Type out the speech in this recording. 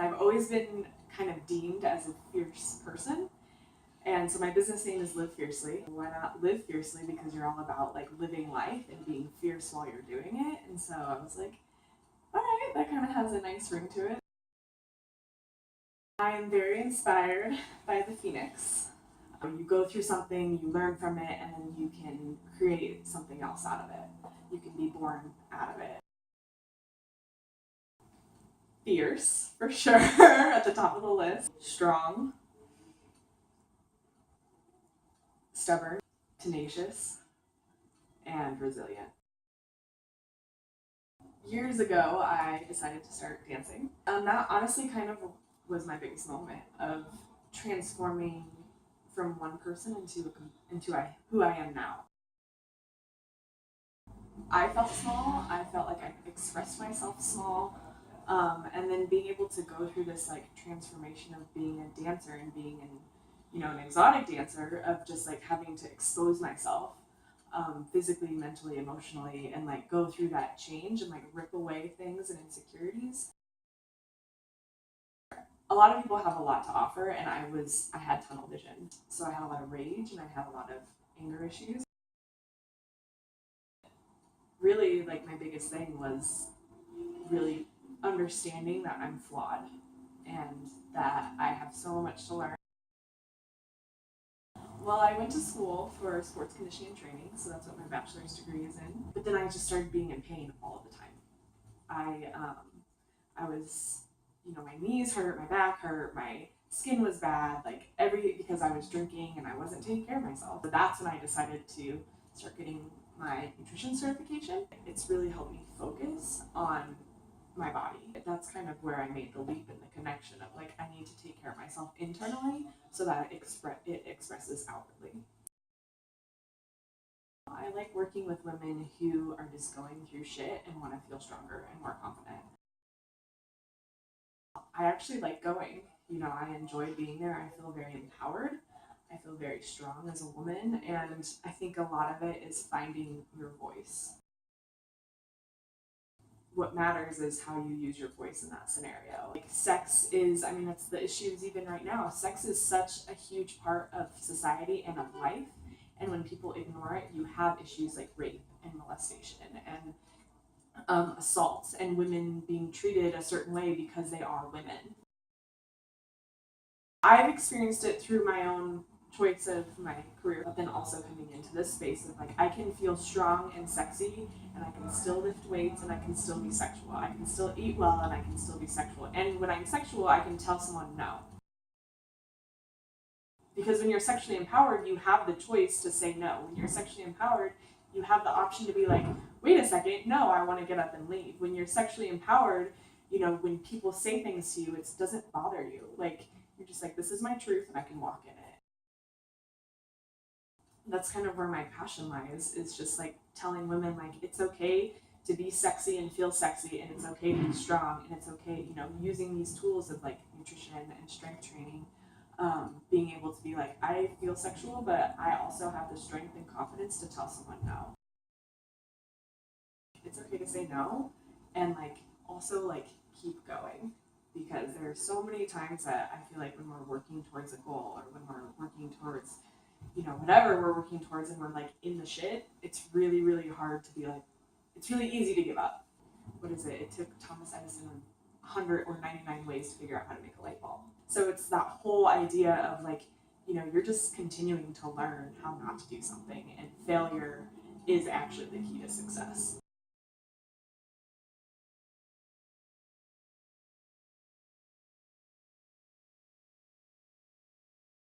And I've always been kind of deemed as a fierce person. And so my business name is Live Fiercely. Why not live fiercely? Because you're all about like living life and being fierce while you're doing it. And so I was like, all right, that kind of has a nice ring to it. I am very inspired by the Phoenix. You go through something, you learn from it, and then you can create something else out of it. You can be born out of it. Fierce, for sure, at the top of the list. Strong, stubborn, tenacious, and resilient. Years ago, I decided to start dancing. That honestly kind of was my biggest moment of transforming from one person into who I am now. I felt small. I felt like I expressed myself small. And then being able to go through this like transformation of being a dancer and being an exotic dancer, of just like having to expose myself physically, mentally, emotionally, and like go through that change and like rip away things and insecurities. A lot of people have a lot to offer, and I had tunnel vision. So I had a lot of rage and I had a lot of anger issues. Really, like my biggest thing was really understanding that I'm flawed and that I have so much to learn. Well, I went to school for sports conditioning and training, so that's what my bachelor's degree is in. But then I just started being in pain all the time. I was, my knees hurt, my back hurt, my skin was bad, because I was drinking and I wasn't taking care of myself. So that's when I decided to start getting my nutrition certification. It's really helped me focus on my body. That's kind of where I made the leap and the connection of like, I need to take care of myself internally so that it expresses outwardly. I like working with women who are just going through shit and want to feel stronger and more confident. I actually like going. I enjoy being there. I feel very empowered. I feel very strong as a woman, and I think a lot of it is finding your voice. What matters is how you use your voice in that scenario. Like sex is, that's the issues even right now. Sex is such a huge part of society and of life. And when people ignore it, you have issues like rape and molestation and assaults and women being treated a certain way because they are women. I've experienced it through my own choice of my career, but then also coming into this space of like, I can feel strong and sexy, and I can still lift weights, and I can still be sexual. I can still eat well, and I can still be sexual. And when I'm sexual, I can tell someone no. Because when you're sexually empowered, you have the choice to say no. When you're sexually empowered, you have the option to be like, wait a second, no, I want to get up and leave. When you're sexually empowered, when people say things to you, it doesn't bother you. Like, you're just like, this is my truth, and I can walk in it. That's kind of where my passion lies, is just like telling women like it's okay to be sexy and feel sexy, and it's okay to be strong, and it's okay, using these tools of like nutrition and strength training, being able to be like, I feel sexual, but I also have the strength and confidence to tell someone no. It's okay to say no, and like also like keep going, because there are so many times that I feel like when we're working towards a goal, or when we're working towards whatever we're working towards, and we're like in the shit, it's really, really hard to be like, it's really easy to give up. What is it? It took Thomas Edison 100 or 99 ways to figure out how to make a light bulb. So it's that whole idea of like, you're just continuing to learn how not to do something, and failure is actually the key to success.